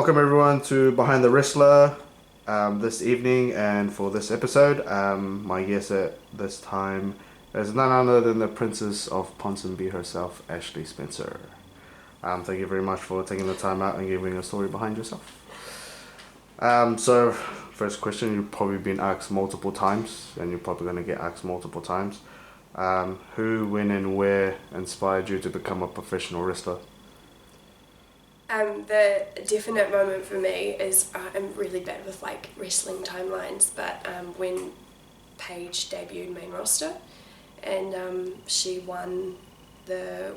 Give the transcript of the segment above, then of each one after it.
Welcome everyone to Behind the Wrestler this evening, and for this episode, my guest at this time is none other than the Princess of Ponsonby herself, Ashlee Spencer. Thank you very much for taking the time out and giving a story behind yourself. So, first question, you've probably been asked multiple times, and you're probably going to get asked multiple times. Who, when and where inspired you to become a professional wrestler? The definite moment for me is, I'm really bad with like wrestling timelines, but when Paige debuted main roster and she won the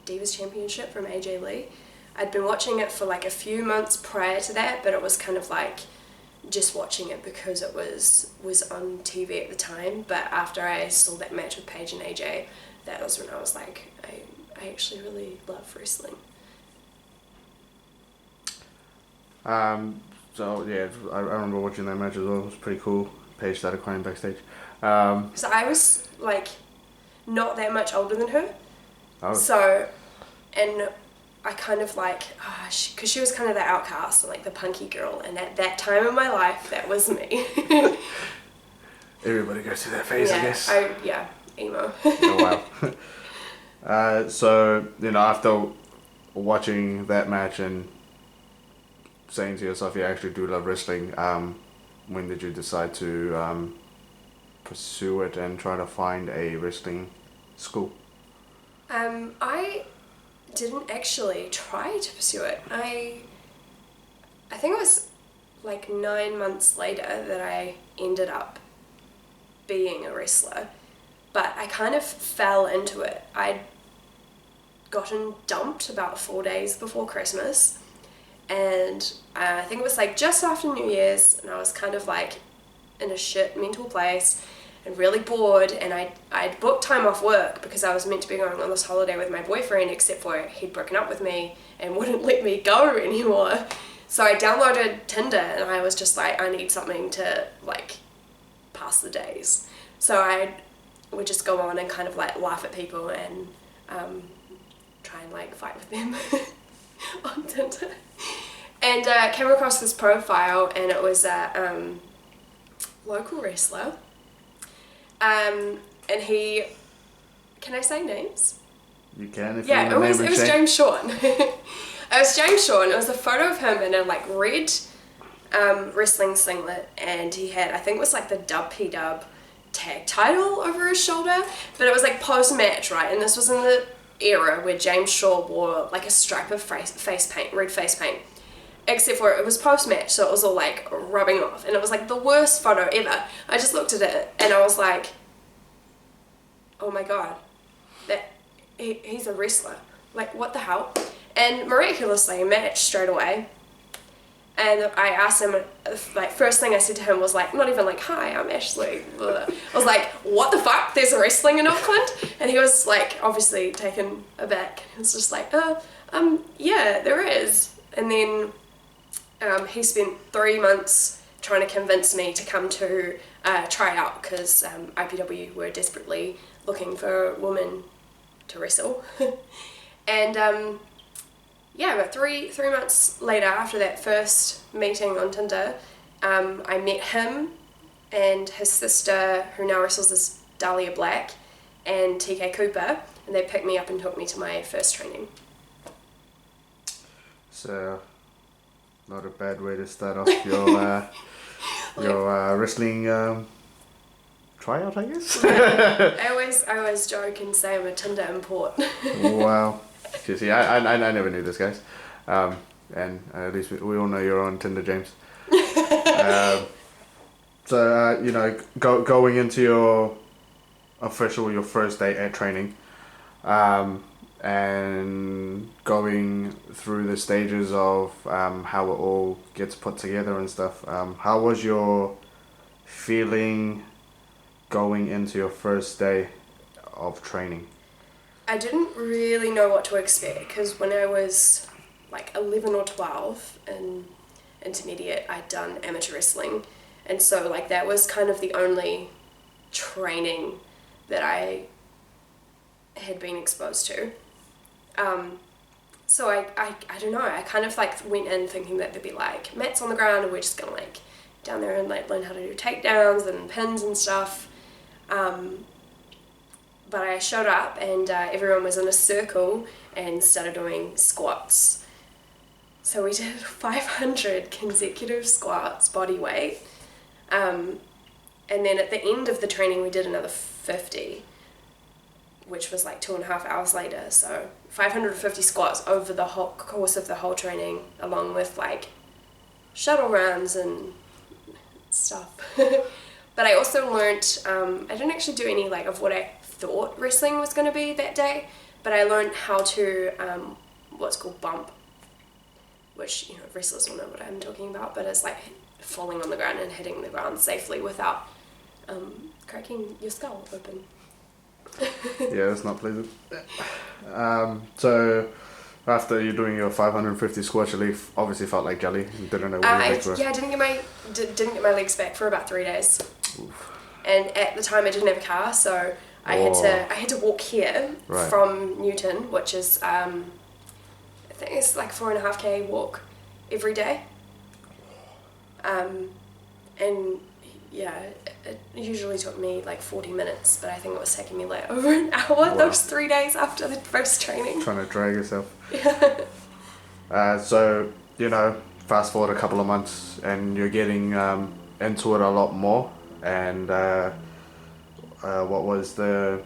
Divas Championship from AJ Lee. I'd been watching it for like a few months prior to that, but it was kind of like just watching it because it was on TV at the time. But after I saw that match with Paige and AJ, that was when I was like, I actually really love wrestling. So yeah, I remember watching that match as well. It was pretty cool. Paige started crying backstage. So I was like not that much older than her. Oh. So, and I kind of like, because she was kind of the outcast and like the punky girl, and at that time in my life, that was me. Everybody goes through that phase, yeah, I guess. Emo. Oh wow. So, after watching that match and saying to yourself, you actually do love wrestling, when did you decide to pursue it and try to find a wrestling school? I didn't actually try to pursue it. I think it was like 9 months later that I ended up being a wrestler, but I kind of fell into it. I'd gotten dumped about 4 days before Christmas, and I think it was like just after New Year's, and I was kind of like in a shit mental place and really bored, and I'd booked time off work because I was meant to be going on this holiday with my boyfriend, except for he'd broken up with me and wouldn't let me go anymore. So I downloaded Tinder, and I was just like, I need something to like pass the days. So I would just go on and kind of like laugh at people and try and like fight with them on Tinder. And came across this profile, and it was a local wrestler. And he, can I say names? You can if yeah, you want to it was James Shawn. It was James Shawn. It was a photo of him in a like red wrestling singlet, and he had, I think it was like the P-Dub tag title over his shoulder, but it was like post-match, right? And this was in the era where James Shaw wore like a stripe of face paint, red face paint. Except for it was post-match, so it was all like rubbing off, and it was like the worst photo ever. I just looked at it and I was like, oh my god, that he's a wrestler. Like, what the hell? And miraculously matched straight away. And I asked him, like, first thing I said to him was like, not even like, hi, I'm Ashlee. I was like, what the fuck? There's a wrestling in Auckland? And he was like, obviously taken aback. He was just like, yeah, there is. And then he spent 3 months trying to convince me to come to try out, because IPW were desperately looking for women to wrestle. And but three months later, after that first meeting on Tinder, I met him and his sister, who now wrestles as Dahlia Black, and TK Cooper, and they picked me up and took me to my first training. So, not a bad way to start off your wrestling tryout, I guess. I always joke and say I'm a Tinder import. Wow. See, I never knew this, guys. And at least we all know you're on Tinder, James. Going into your first day at training, and going through the stages of how it all gets put together and stuff. How was your feeling going into your first day of training? I didn't really know what to expect, because when I was like 11 or 12 in intermediate, I'd done amateur wrestling, and so like that was kind of the only training that I had been exposed to. So I don't know, I kind of like went in thinking that there'd be like mats on the ground and we're just gonna like down there and like learn how to do takedowns and pins and stuff. But I showed up and everyone was in a circle and started doing squats. So we did 500 consecutive squats, body weight. And then at the end of the training we did another 50, which was like 2.5 hours later. So 550 squats over the whole course of the whole training, along with like shuttle runs and stuff. But I also learnt, I didn't actually do any like of what I thought wrestling was going to be that day, but I learned how to what's called bump, which, you know, wrestlers will know what I'm talking about, but it's like falling on the ground and hitting the ground safely without cracking your skull open. Yeah, that's not pleasant. So after you're doing your 550 squats, you obviously felt like jelly and didn't know what your legs were. Yeah, I didn't get my legs back for about 3 days. Oof. And at the time I didn't have a car, so I had to walk here from Newton, which is I think it's like 4.5k walk every day. And yeah, it usually took me like 40 minutes, but I think it was taking me like over an hour those 3 days after the first training. Trying to drag yourself. So, you know, fast forward a couple of months and you're getting into it a lot more. And what was the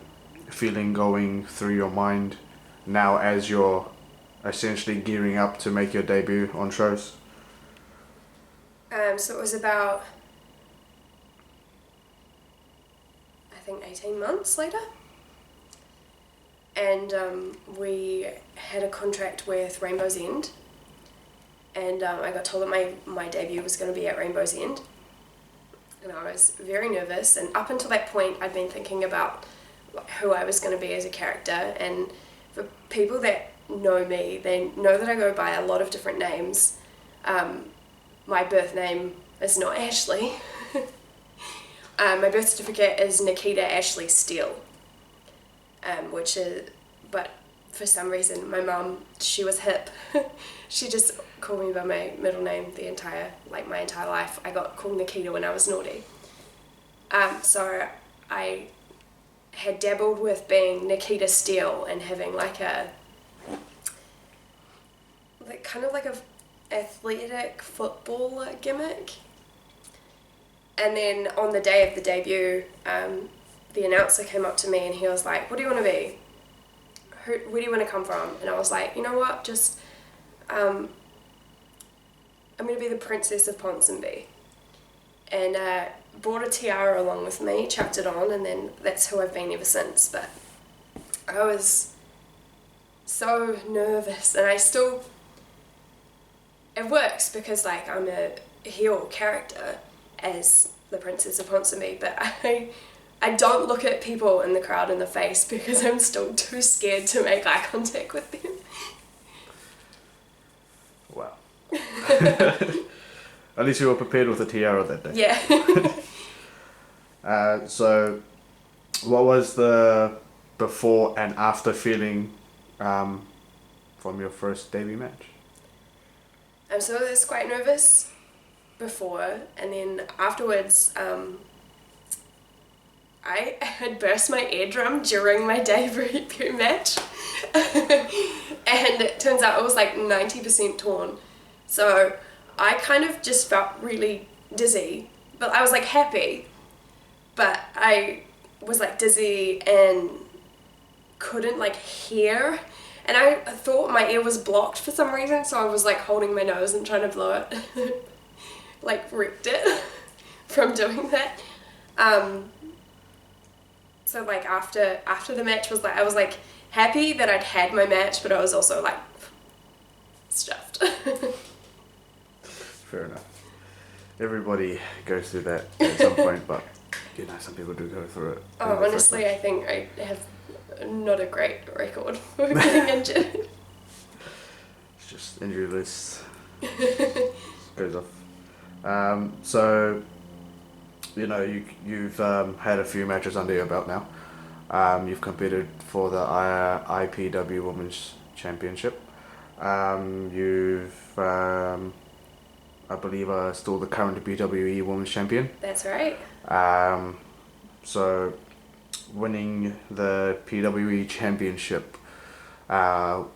feeling going through your mind now as you're essentially gearing up to make your debut on shows? So it was about, I think 18 months later, and we had a contract with Rainbow's End, and I got told that my debut was going to be at Rainbow's End, and I was very nervous, and up until that point I'd been thinking about who I was going to be as a character. And for people that know me, they know that I go by a lot of different names. My birth name is not Ashlee. My birth certificate is Nikita Ashlee Steele, but for some reason my mum, she was hip. She just called me by my middle name my entire life. I got called Nikita when I was naughty. So I had dabbled with being Nikita Steele and having like a athletic football gimmick. And then on the day of the debut, the announcer came up to me and he was like, "What do you want to be? Where do you want to come from?" And I was like, "You know what, just I'm going to be the Princess of Ponsonby." And brought a tiara along with me, chucked it on, and then that's who I've been ever since. But I was so nervous, and it works because like I'm a heel character as the Princess of Ponsonby, but I don't look at people in the crowd in the face because I'm still too scared to make eye contact with them. Wow. At least you were prepared with a tiara that day. Yeah. So what was the before and after feeling from your first debut match? So I was quite nervous before, and then afterwards I had burst my eardrum during my debut match. And it turns out it was like 90% torn. So I kind of just felt really dizzy, but I was like happy, but I was like dizzy and couldn't like hear, and I thought my ear was blocked for some reason, so I was like holding my nose and trying to blow it. Like wrecked it from doing that. So like after the match was like, I was like happy that I'd had my match, but I was also like stuffed. Fair enough. Everybody goes through that at some point, but you know, some people do go through it. Oh, honestly, I think I have not a great record for getting injured. It's just injury list goes off. So, you know, you've had a few matches under your belt now. You've competed for the IPW Women's Championship. You've, I believe, are still the current WWE Women's Champion. That's right. So, winning the PWE Championship, what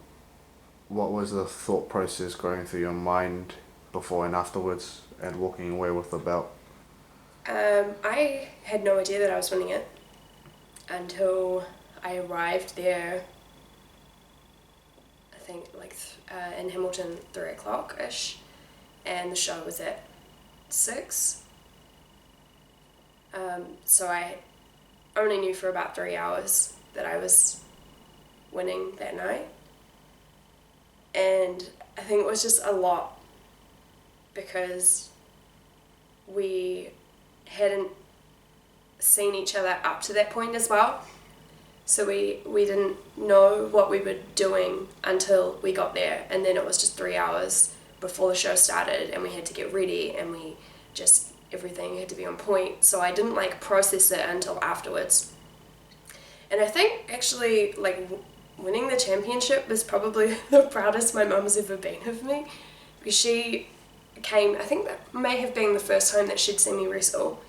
was the thought process going through your mind before and afterwards, and walking away with the belt? I had no idea that I was winning it until I arrived there, I think in Hamilton 3 o'clock-ish, and the show was at 6. So I only knew for about 3 hours that I was winning that night. And I think it was just a lot because we hadn't seen each other up to that point as well. So we didn't know what we were doing until we got there, and then it was just 3 hours before the show started, and we had to get ready, and everything had to be on point. So I didn't process it until afterwards. And I think actually winning the championship was probably the proudest my mum's ever been of me, because she came, I think that may have been the first time that she'd seen me wrestle,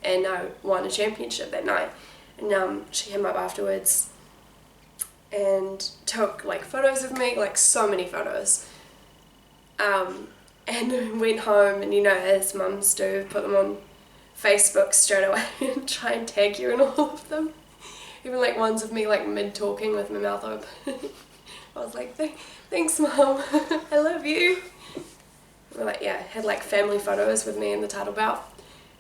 and I won a championship that night. And she came up afterwards and took photos of me, so many photos, and went home, and as mums do, put them on Facebook straight away and try and tag you in all of them, even ones of me mid talking with my mouth open. I was like, thanks mum, I love you. We're had family photos with me in the title belt.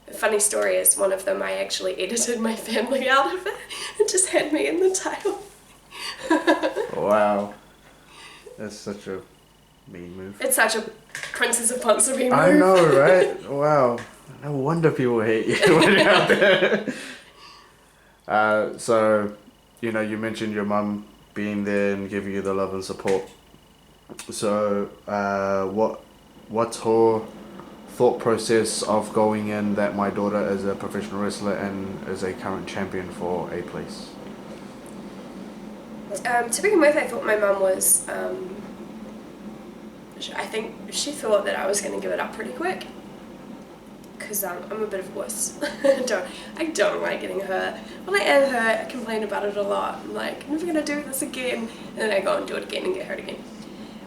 A funny story is, one of them I actually edited my family out of it and just had me in the title. Wow. That's such a mean move. It's such a Princess of Ponsonby move. I know, right? Wow. No wonder people hate you when you're out there. So, you mentioned your mum being there and giving you the love and support. So, what's her thought process of going in that my daughter is a professional wrestler and is a current champion for a place? To begin with, I thought my mum was, I think she thought that I was going to give it up pretty quick, because I'm a bit of a wuss. I don't like getting hurt. When I am hurt, I complain about it a lot. I'm like, I'm never going to do this again, and then I go and do it again and get hurt again.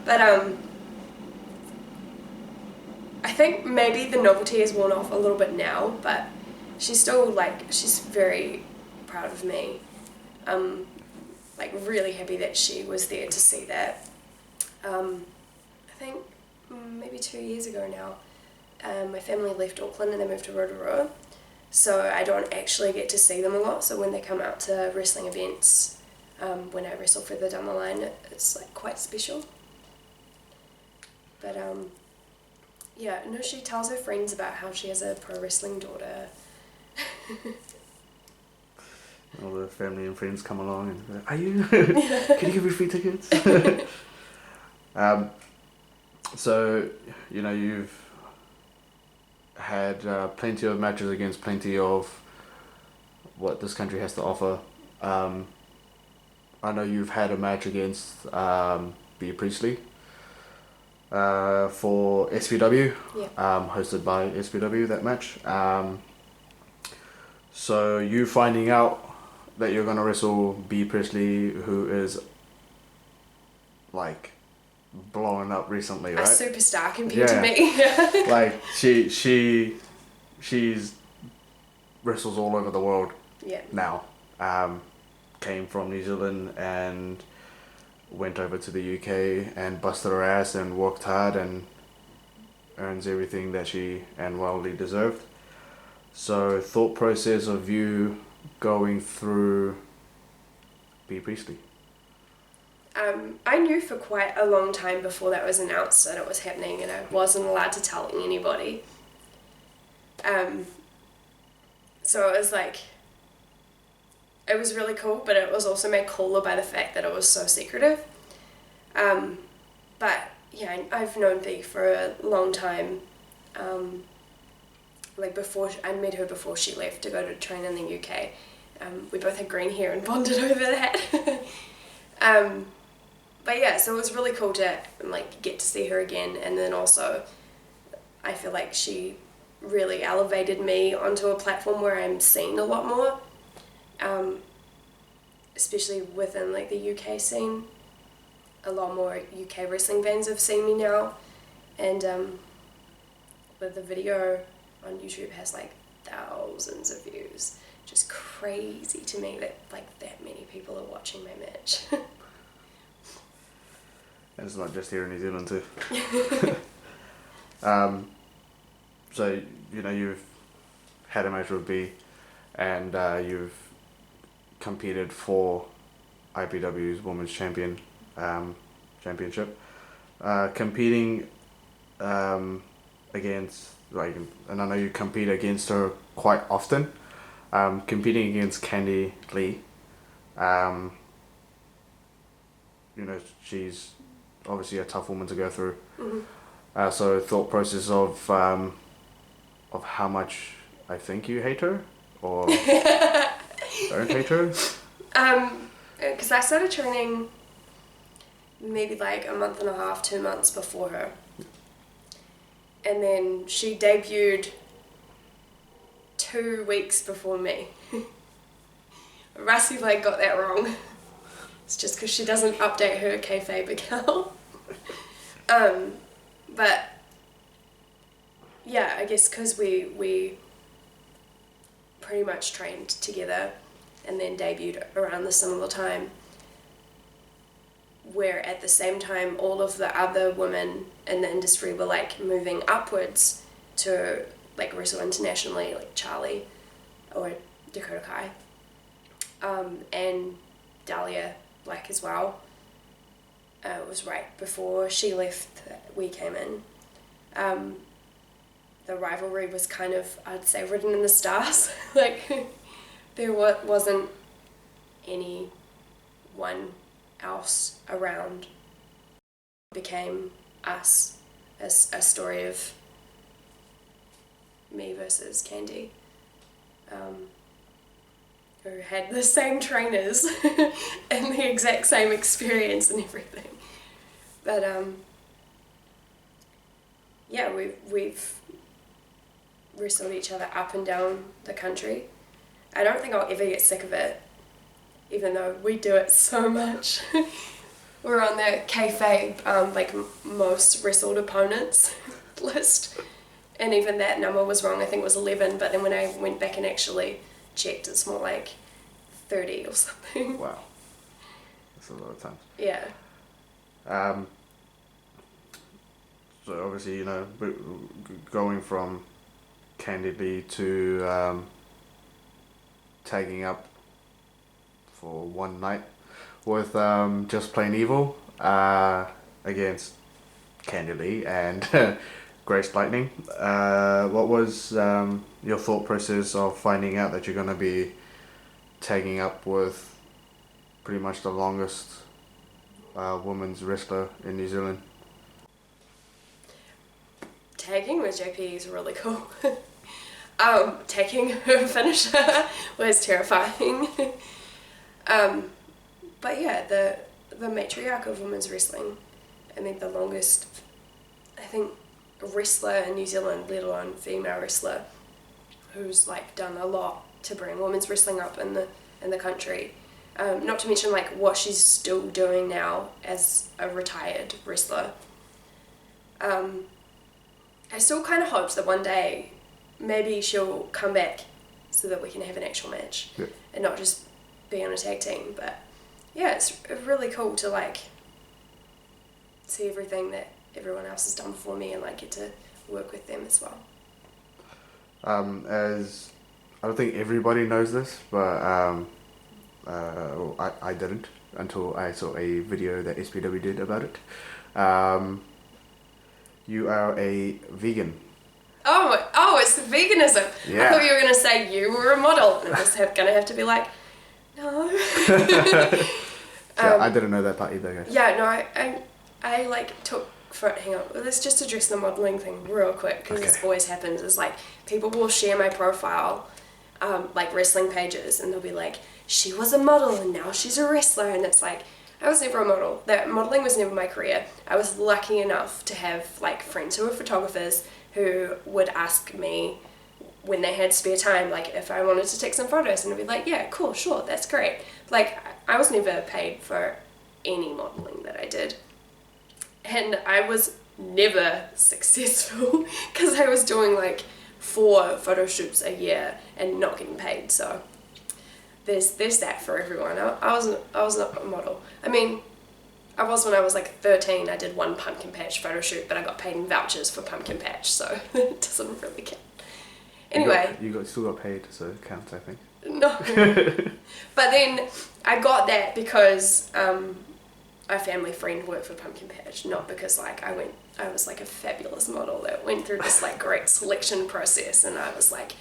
But I think maybe the novelty has worn off a little bit now, but she's still she's very proud of me. Really happy that she was there to see that. I think maybe 2 years ago now, my family left Auckland and they moved to Rotorua, so I don't actually get to see them a lot. So when they come out to wrestling events, when I wrestle further down the line, it's quite special. But yeah, no, she tells her friends about how she has a pro wrestling daughter. All the family and friends come along and go, are you? Can you give me free tickets? So, you've had plenty of matches against plenty of what this country has to offer. I know you've had a match against Bea Priestly for SPW, hosted by SPW, that match. So you finding out that you're going to wrestle Bea Priestly, who is blowing up recently, right? A superstar compared to me. She's wrestles all over the world now. Came from New Zealand and went over to the UK and busted her ass and worked hard and earns everything that she and wildly deserved. So thought process of you going through Bea Priestly. I knew for quite a long time before that was announced that it was happening, and I wasn't allowed to tell anybody. So it was it was really cool, but it was also made cooler by the fact that it was so secretive. But yeah, I've known Bea for a long time. Before I met her before she left to go to train in the UK. We both had green hair and bonded over that. But yeah, so it was really cool to like get to see her again, and then also I feel like she really elevated me onto a platform where I'm seen a lot more, especially within like the UK scene. A lot more UK wrestling fans have seen me now, and with the video on YouTube has like thousands of views. Just crazy to me that like that many people are watching my match. And it's not just here in New Zealand too. So, you know, you've had a match with Bea, and you've competed for IPW's Women's Championship. Competing against, like, and I know you compete against her quite often. Competing against Candy Lee, you know, she's obviously a tough woman to go through. Mm-hmm. So thought process of how much I think you hate her or don't hate her. Because I started training maybe like a month and a half, 2 months before her, and then she debuted 2 weeks before me. Rusty like got that wrong. It's just because she doesn't update her kayfabe account. But yeah, I guess because we pretty much trained together and then debuted around the similar time, where at the same time all of the other women in the industry were like moving upwards to like wrestle internationally, like Charlie or Dakota Kai, and Dahlia Black as well. It was right before she left that we came in. The rivalry was kind of, I'd say, written in the stars. Like, there wasn't anyone else around. It became us, a story of me versus Candy, who had the same trainers and the exact same experience and everything. But yeah, we've wrestled each other up and down the country. I don't think I'll ever get sick of it, even though we do it so much. We're on the kayfabe, like most wrestled opponents list, and even that number was wrong. I think it was 11, but then when I went back and actually checked, it's more like 30 or something. Wow, that's a lot of times. Yeah. So obviously, you know, going from Candy Lee to tagging up for one night with Just Plain Evil against Candy Lee and Grace Lightning. What was your thought process of finding out that you're going to be tagging up with pretty much the longest women's wrestler in New Zealand? Tagging with JP is really cool. Tagging her finisher was terrifying. But yeah, the matriarch of women's wrestling, I mean the longest, I think, wrestler in New Zealand, let alone female wrestler, who's like done a lot to bring women's wrestling up in the country. Not to mention like what she's still doing now as a retired wrestler. I still kind of hope that one day maybe she'll come back so that we can have an actual match. Yeah. And not just be on a tag team. But yeah, it's really cool to like see everything that everyone else has done before me and like get to work with them as well. As I don't think everybody knows this, but I didn't until I saw a video that SPW did about it. You are a vegan. Oh, it's veganism. Yeah. I thought you were going to say you were a model. And I was going to have to be like, no. Yeah, I didn't know that part either, guys. Yeah, no, I like took for it. Hang on, let's just address the modeling thing real quick because Okay. this always happens. Is like people will share my profile, like wrestling pages, and they'll be like, she was a model and now she's a wrestler, and it's like, I was never a model. That modeling was never my career. I was lucky enough to have like friends who were photographers who would ask me when they had spare time, like if I wanted to take some photos, and I'd be like, yeah, cool, sure, that's great. Like, I was never paid for any modeling that I did. And I was never successful because I was doing like 4 photo shoots a year and not getting paid. So there's that for everyone. I was not a model. I mean, I was when I was like 13. I did 1 pumpkin patch photo shoot, but I got paid in vouchers for pumpkin patch, so it doesn't really count. Anyway, you still got paid, so it counts, I think. No. But then I got that because a family friend worked for Pumpkin Patch, not because like I was like a fabulous model that went through this like great selection process, and I was like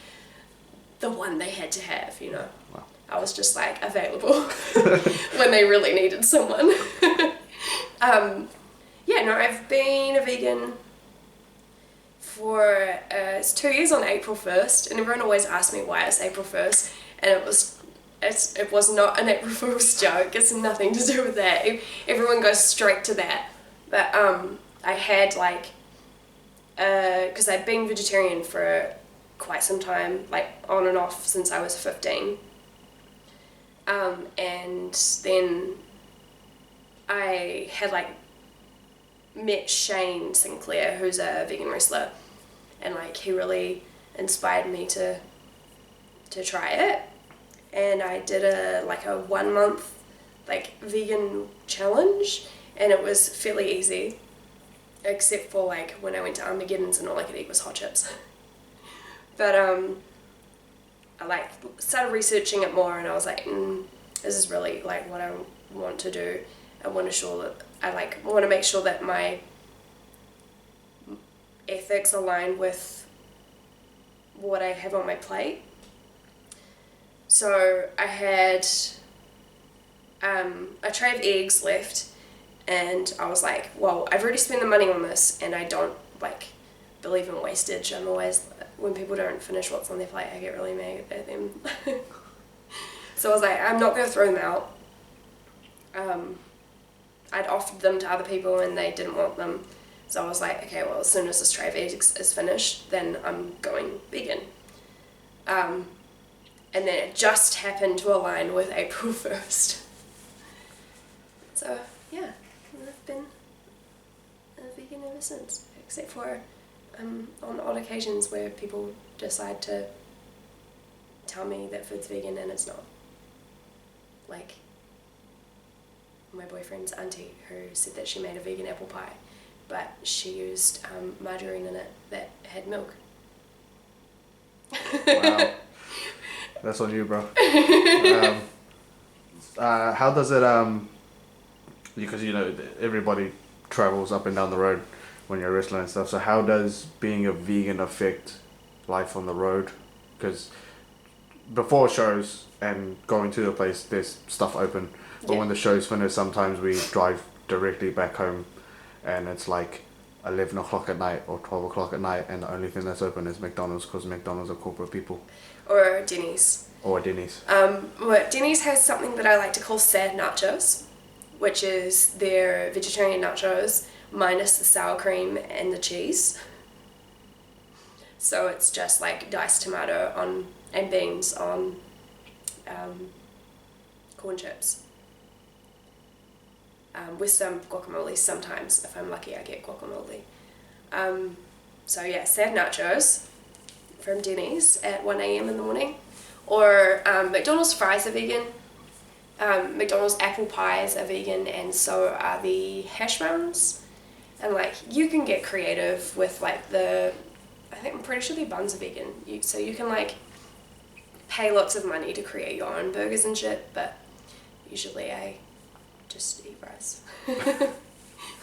the one they had to have, you know. Wow. I was just like available when they really needed someone. Yeah, no, I've been a vegan for it's 2 years on April 1st, and everyone always asks me why it's April 1st, and it was not an April Fool's joke. It's nothing to do with that. Everyone goes straight to that. But I had like because I'd been vegetarian for quite some time, like on and off since I was 15. And then I had like met Shane Sinclair, who's a vegan wrestler, and like he really inspired me to try it. And I did a 1 month like vegan challenge, and it was fairly easy, except for like when I went to Armageddon's and all I could eat was hot chips. But I like started researching it more, and I was like, this is really like what I want to do. I want to make sure that my ethics align with what I have on my plate. So I had a tray of eggs left, and I was like, well, I've already spent the money on this, and I don't like believe in wastage. I'm always, when people don't finish what's on their plate, I get really mad at them. So I was like, I'm not going to throw them out. I'd offered them to other people and they didn't want them. So I was like, okay, well, as soon as this tray of eggs is finished, then I'm going vegan. And then it just happened to align with April 1st. So, yeah, I've been a vegan ever since, except for on odd occasions where people decide to tell me that food's vegan and it's not. Like my boyfriend's auntie, who said that she made a vegan apple pie, but she used margarine in it that had milk. Wow. That's on you, bro. How does it, because, you know, everybody travels up and down the road when you're wrestling and stuff, so how does being a vegan affect life on the road? Because before shows and going to the place, there's stuff open, but when the show's finished, sometimes we drive directly back home and it's like 11 o'clock at night or 12 o'clock at night, and the only thing that's open is McDonald's, because McDonald's are corporate people. Or Denny's. Or Denny's. Well, Denny's has something that I like to call sad nachos, which is their vegetarian nachos minus the sour cream and the cheese. So it's just like diced tomato and beans on corn chips. With some guacamole sometimes. If I'm lucky, I get guacamole. So yeah, sad nachos from Denny's at 1 a.m. in the morning. Or McDonald's fries are vegan. McDonald's apple pies are vegan, and so are the hash browns. And like, you can get creative with like I'm pretty sure the buns are vegan. So you can like pay lots of money to create your own burgers and shit, but usually I just eat rice.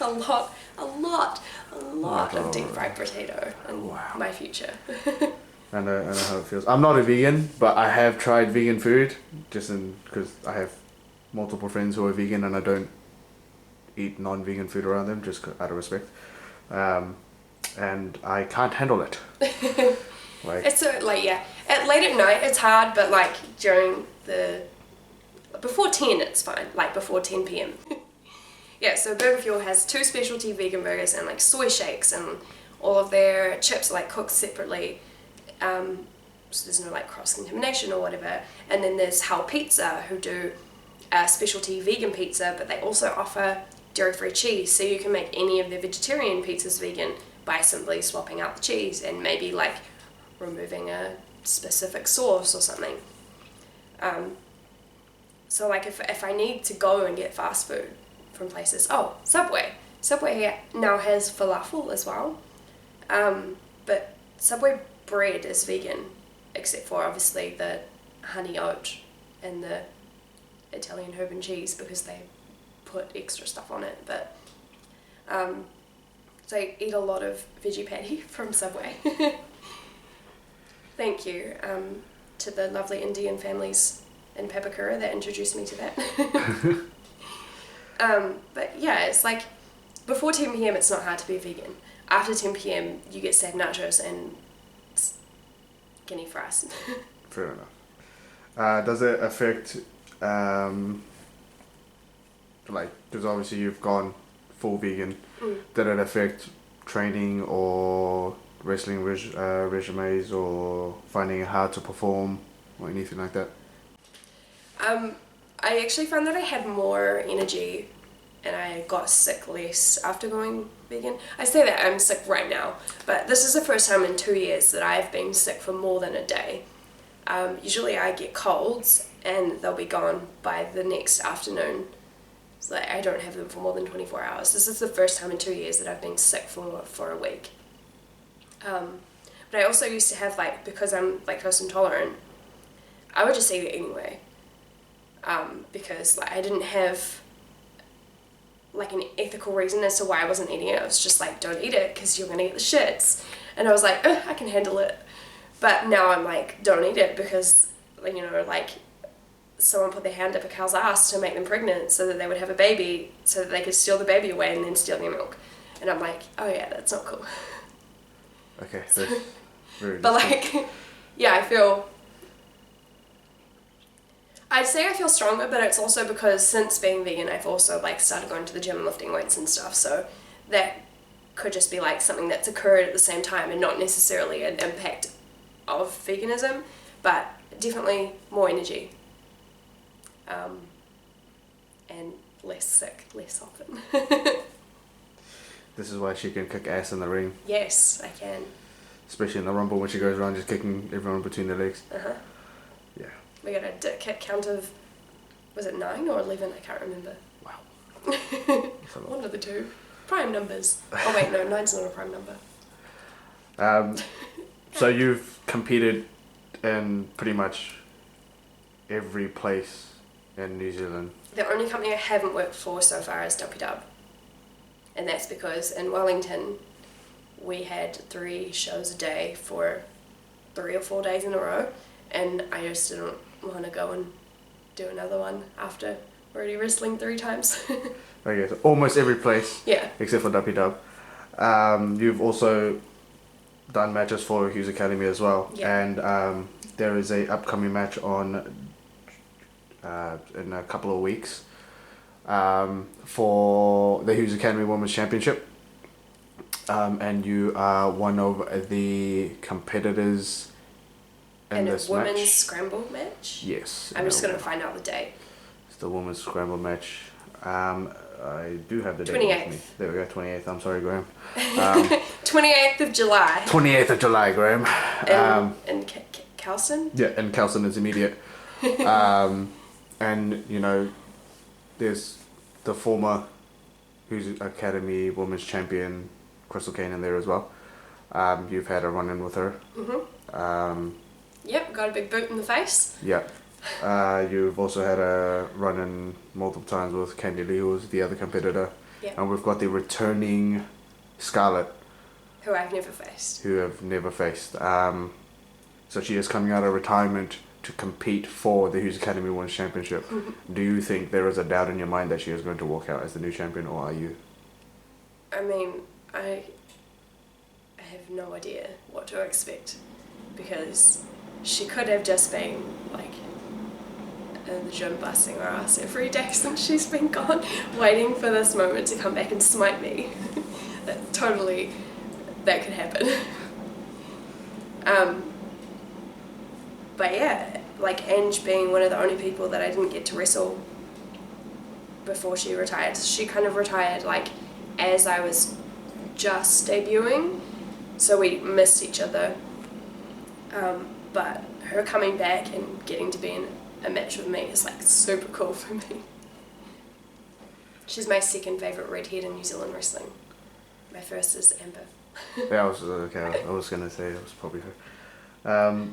a lot of deep fried potato in my future. I know how it feels. I'm not a vegan, but I have tried vegan food, because I have multiple friends who are vegan and I don't eat non-vegan food around them, just out of respect. And I can't handle it. It's late at night it's hard, but like during before 10 it's fine, like before 10 p.m. Yeah, so Burger Fuel has 2 specialty vegan burgers and like soy shakes, and all of their chips are like cooked separately. So there's no like cross-contamination or whatever. And then there's Hal Pizza, who do a specialty vegan pizza, but they also offer dairy-free cheese, so you can make any of their vegetarian pizzas vegan by simply swapping out the cheese and maybe like removing a specific sauce or something. So like if I need to go and get fast food from places, Subway now has falafel as well, but Subway bread is vegan, except for obviously the honey oat and the Italian herb and cheese, because they put extra stuff on it. But so I eat a lot of veggie patty from Subway. Thank you to the lovely Indian families in Papakura that introduced me to that. But yeah, it's like before 10 p.m. it's not hard to be vegan. After 10 p.m. you get sad nachos and guinea fries. Fair enough. Does it affect, like, because obviously you've gone full vegan, did it affect training or wrestling resumes or finding it hard to perform or anything like that? I actually found that I had more energy and I got sick less after going vegan. I say that I'm sick right now, but this is the first time in 2 years that I've been sick for more than a day. Usually I get colds and they'll be gone by the next afternoon. So I don't have them for more than 24 hours. This is the first time in 2 years that I've been sick for a week. But I also used to have, like, because I'm lactose intolerant, I would just eat it anyway. Because like I didn't have like an ethical reason as to why I wasn't eating it. I was just like, don't eat it because you're gonna get the shits. And I was like, I can handle it. But now I'm like, don't eat it because, you know, like someone put their hand up a cow's ass to make them pregnant so that they would have a baby, so that they could steal the baby away and then steal their milk. And I'm like, oh yeah, that's not cool. Okay, that's very But like, yeah, I'd say I feel stronger, but it's also because since being vegan, I've also like started going to the gym and lifting weights and stuff. So that could just be like something that's occurred at the same time and not necessarily an impact of veganism, but definitely more energy. And less sick, less often. This is why she can kick ass in the ring. Yes, I can. Especially in the Rumble when she goes around just kicking everyone between the legs. Yeah. We got a kick count of, was it 9 or 11? I can't remember. Wow. One of the two. Prime numbers. Oh wait, no, 9's not a prime number. So you've competed in pretty much every place in New Zealand. The only company I haven't worked for so far is WW. And that's because in Wellington we had 3 shows a day for 3 or 4 days in a row, and I just didn't want to go and do another one after already wrestling 3 times. Okay, so almost every place. Yeah. Except for WW. You've also done matches for Hughes Academy as well. Yeah. And there is a upcoming match on in a couple of weeks for the Hughes Academy Women's Championship. And you are one of the competitors in this match. And a women's scramble match? Yes. I'm just going to find out the date. It's the women's scramble match. I do have the date 28th. with me. There we go, 28th. I'm sorry, Graham. 28th of July. 28th of July, Graham. In Kelson? Yeah, and Kelson is immediate. And, you know, there's the former Hughes Academy Women's Champion, Crystal Kane, in there as well. You've had a run-in with her. Mm-hmm. Yep, got a big boot in the face. Yeah. You've also had a run-in multiple times with Candy Lee, who was the other competitor. Yep. And we've got the returning Scarlett, who I've never faced. who have never faced. So she is coming out of retirement to compete for the Hughes Academy Women's Championship. Mm-hmm. Do you think there is a doubt in your mind that she is going to walk out as the new champion, or are you? I mean, I have no idea what to expect, because she could have just been like in the gym busting her ass every day since she's been gone, waiting for this moment to come back and smite me. That could happen. But yeah, like Ange being one of the only people that I didn't get to wrestle before she retired. She kind of retired like as I was just debuting, so we missed each other. But her coming back and getting to be in a match with me is like super cool for me. She's my second favourite redhead in New Zealand wrestling. My first is Amber. Yeah, I was gonna say it was probably her.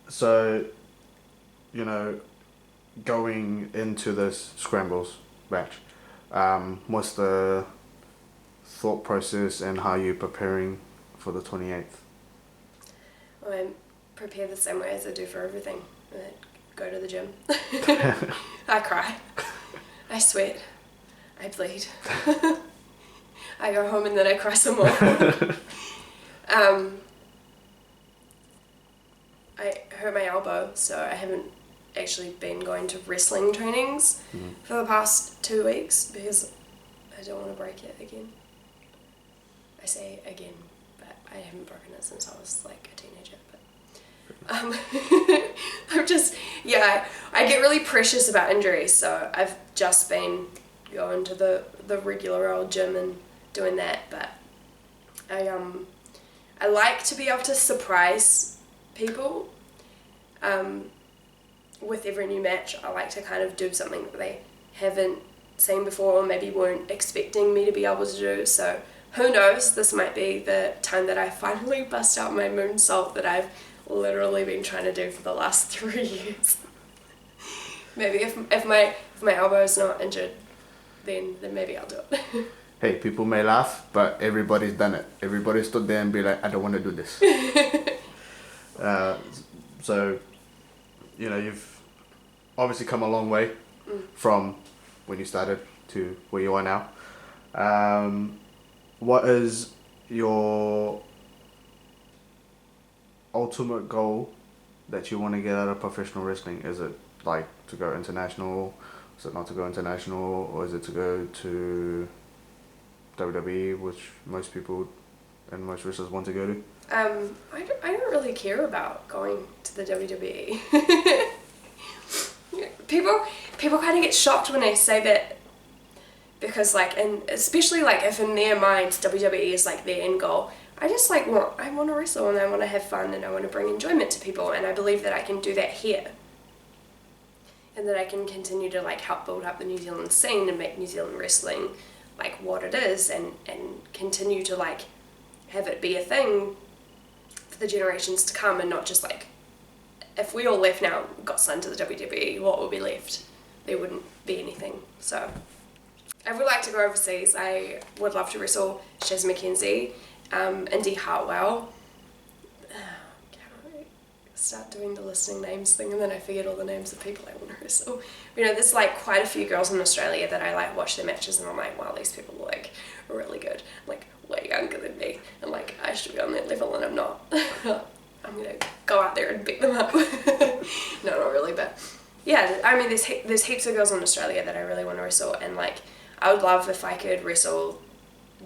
So, you know, going into this Scrambles match, what's the thought process and how you're preparing for the 28th? Well, I prepare the same way as I do for everything. I go to the gym. I cry. I sweat. I bleed. I go home and then I cry some more. I hurt my elbow, so I haven't actually been going to wrestling trainings for the past 2 weeks because I don't want to break it again. I say again, but I haven't broken it since I was like a teenager. But I get really precious about injuries, so I've just been going to the regular old gym and doing that. But I like to be able to surprise people. With every new match, I like to kind of do something that they haven't seen before or maybe weren't expecting me to be able to do. So who knows, this might be the time that I finally bust out my moonsault that I've literally been trying to do for the last 3 years. Maybe if my elbow's not injured, then maybe I'll do it. Hey, people may laugh, but everybody's done it. Everybody stood there and be like, I don't want to do this. So, you know, you've obviously come a long way from when you started to where you are now. What is your ultimate goal that you want to get out of professional wrestling? Is it like to go international? Is it not to go international? Or is it to go to WWE, which most people and most wrestlers want to go to? I don't really care about going to the WWE. People kind of get shocked when I say that, because like, and especially like if in their minds WWE is like their end goal. I just like I want to wrestle and I want to have fun and I want to bring enjoyment to people, and I believe that I can do that here. And that I can continue to like help build up the New Zealand scene and make New Zealand wrestling like what it is, and continue to like have it be a thing for the generations to come, and not just like, if we all left now, got signed to the WWE, what would be left? There wouldn't be anything. So I would like to go overseas. I would love to wrestle Shaz McKenzie, Indy Hartwell. Can I start doing the listing names thing and then I forget all the names of people I want to wrestle? You know, there's like quite a few girls in Australia that I like watch their matches and I'm like, wow, these people are like really good. Like way younger than me, and like I should be on that level and I'm not. I'm gonna go out there and beat them up. No, not really, but yeah, I mean there's heaps of girls in Australia that I really want to wrestle, and like I would love if I could wrestle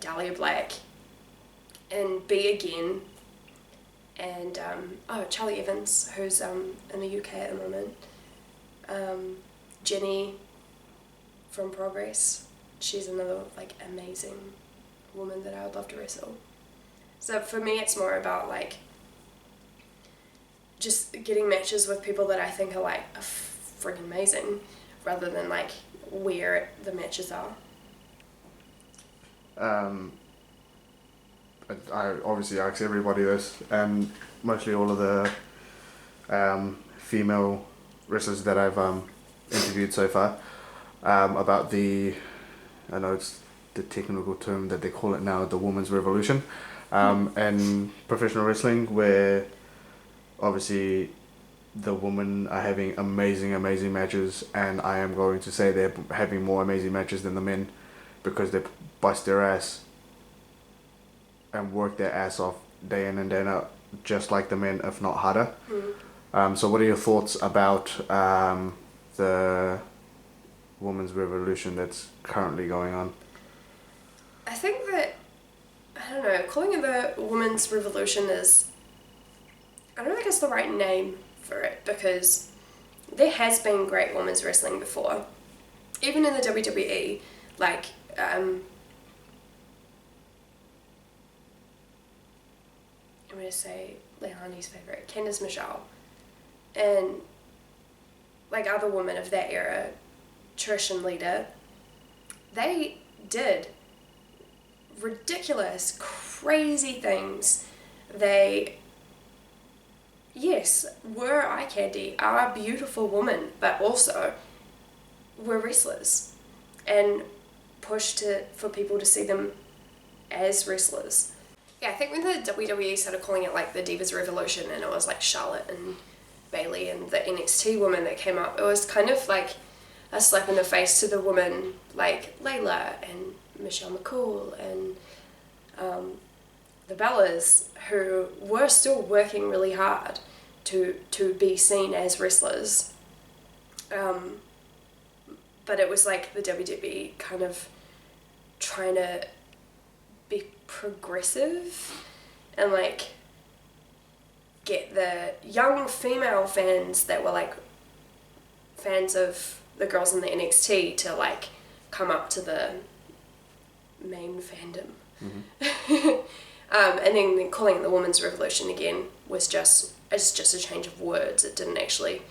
Dahlia Black and Bea again, and Charlie Evans, who's in the UK at the moment. Jenny from Progress, she's another like amazing woman that I would love to wrestle. So for me it's more about like just getting matches with people that I think are like freaking amazing, rather than like where the matches are. I obviously ask everybody this, and mostly all of the female wrestlers that I've interviewed so far, about I know it's the technical term that they call it now, the women's revolution, and professional wrestling, where obviously the women are having amazing matches, and I am going to say they're having more amazing matches than the men, because they bust their ass and work their ass off day in and day out, just like the men, if not harder. So what are your thoughts about the women's revolution that's currently going on? I think that, I don't know, calling it the women's revolution is, I don't think it's the right name for it, because there has been great women's wrestling before. Even in the WWE, like, I'm going to say Leilani's favourite, Candice Michelle, and like other women of that era, Trish and Lita, they did ridiculous, crazy things. They, yes, were eye candy, are beautiful women, but also were wrestlers and pushed for people to see them as wrestlers. Yeah, I think when the WWE started calling it like the Divas Revolution, and it was like Charlotte and Bayley and the NXT women that came up, it was kind of like a slap in the face to the women like Layla and Michelle McCool and the Bellas, who were still working really hard to be seen as wrestlers. But it was like the WWE kind of trying to be progressive and like get the young female fans that were like fans of the girls in the NXT to like come up to the main fandom. Mm-hmm. And then calling it the women's revolution again was just a change of words. It didn't actually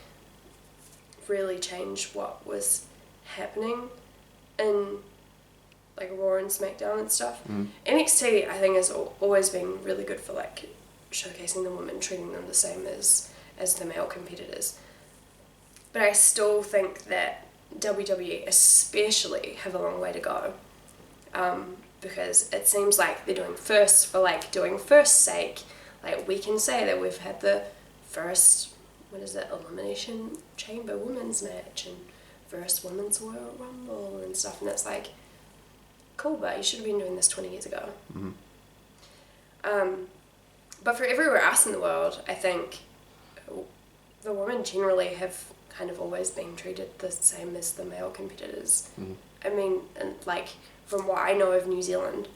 really change what was happening in like Raw and SmackDown and stuff. NXT I think has always been really good for like showcasing the women, treating them the same as the male competitors. But I still think that WWE especially have a long way to go, because it seems like they're doing first for like doing first sake. Like we can say that we've had the first, Elimination Chamber women's match and first women's Royal Rumble and stuff, and it's like, cool, but you should have been doing this 20 years ago. Mm-hmm. But for everywhere else in the world, I think the women generally have kind of always been treated the same as the male competitors. Mm-hmm. I mean, and like from what I know of New Zealand,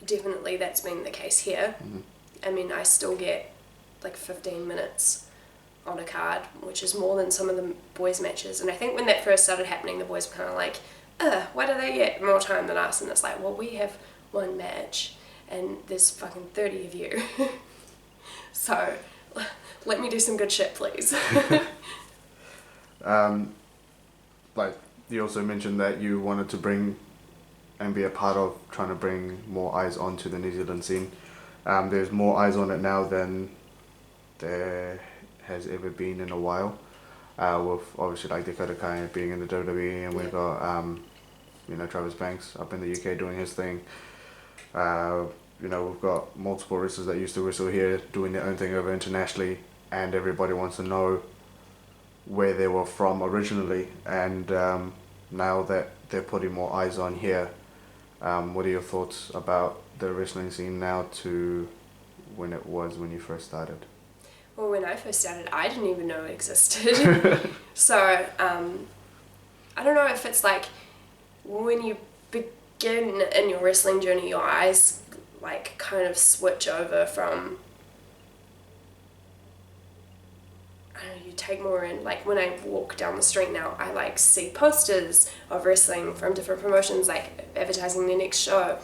definitely that's been the case here. Mm-hmm. I mean, I still get like 15 minutes on a card, which is more than some of the boys' matches. And I think when that first started happening, the boys were kind of like, why do they get more time than us? And it's like, well, we have one match and there's fucking 30 of you. So let me do some good shit, please. Like you also mentioned that you wanted to bring and be a part of trying to bring more eyes onto the New Zealand scene. There's more eyes on it now than there has ever been in a while. With obviously like Dakota Kai being in the WWE, and we've got Travis Banks up in the UK doing his thing. We've got multiple wrestlers that used to wrestle here doing their own thing over internationally, and everybody wants to know where they were from originally, and now that they're putting more eyes on here, what are your thoughts about the wrestling scene now to when it was when you first started? Well, when I first started, I didn't even know it existed. So, I don't know if it's like when you begin in your wrestling journey, your eyes like kind of switch over from, I don't know, you take more in. Like when I walk down the street now, I like see posters of wrestling from different promotions like advertising their next show.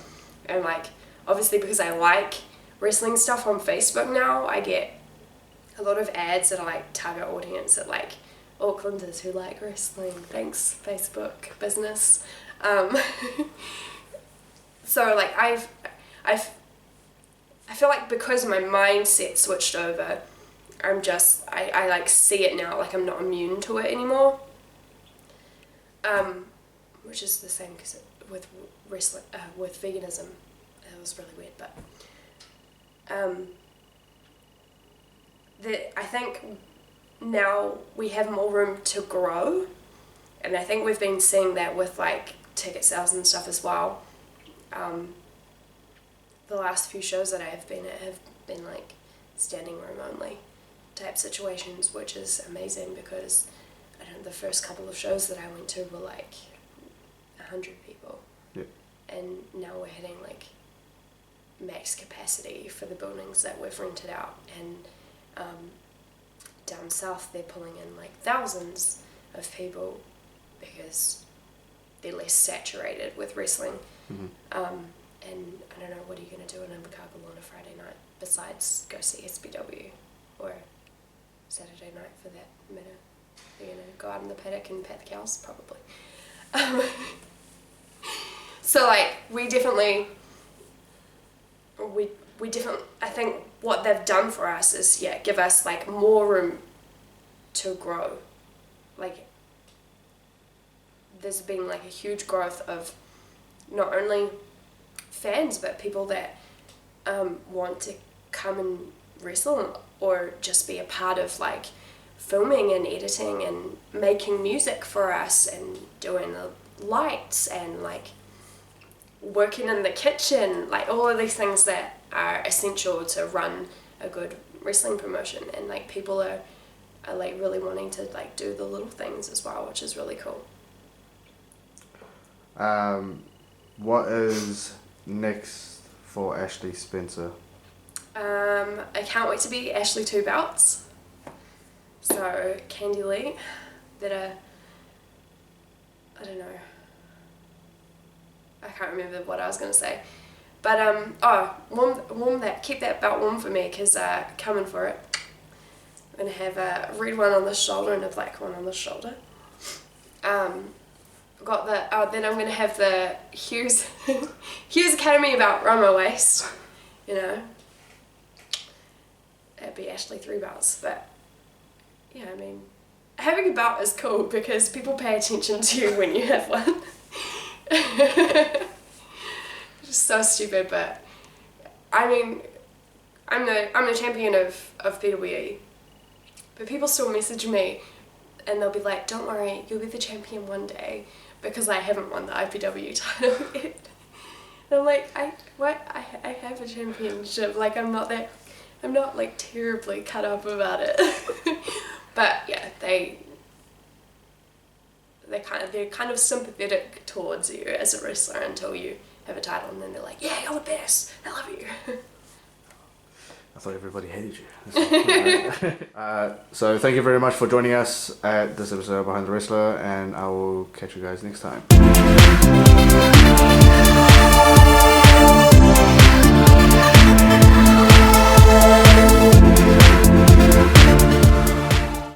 And like, obviously because I like wrestling stuff on Facebook now, I get a lot of ads that are like target audience at like Aucklanders who like wrestling. Thanks, Facebook business. So like I feel like because my mindset switched over, I like see it now, like I'm not immune to it anymore. Which is the same cause with wrestling, with veganism. It was really weird, but I think now we have more room to grow, and I think we've been seeing that with like ticket sales and stuff as well. The last few shows that I have been at have been like standing room only type situations, which is amazing because I don't know, first couple of shows that I went to were like 100 people. Yep. And now we're hitting like max capacity for the buildings that we've rented out, and down south they're pulling in like thousands of people because they're less saturated with wrestling. Mm-hmm. And I don't know, what are you going to do in Invercargill on a Friday night besides go see SBW, or Saturday night for that matter? You're going to go out in the paddock and pat the cows? Probably. So like we definitely, I think what they've done for us is give us like more room to grow. Like there's been like a huge growth of not only fans but people that want to come and wrestle or just be a part of like filming and editing and making music for us and doing the lights and like working in the kitchen, like all of these things that are essential to run a good wrestling promotion. And like people are like really wanting to like do the little things as well, which is really cool. What is next for Ashlee Spencer? I can't wait to be Ashlee 2 belts. So Candy Lee, I don't know, I can't remember what I was going to say, but keep that belt warm for me, because coming for it. I'm going to have a red one on the shoulder and a black one on the shoulder. Then I'm going to have the Hughes Academy belt around my waist, you know. That'd be Ashlee 3 belts, but yeah, I mean, having a belt is cool because people pay attention to you when you have one. Just so stupid, but I mean, I'm the champion of PWE, but people still message me and they'll be like, don't worry, you'll be the champion one day, because I haven't won the IPW title yet. And I'm like, I have a championship, like I'm not like terribly cut up about it. But yeah, they're kind of sympathetic towards you as a wrestler until you have a title, and then they're like, yeah, you're the best, I love you. I thought everybody hated you. So thank you very much for joining us at this episode of Behind the Wrestler, and I will catch you guys next time.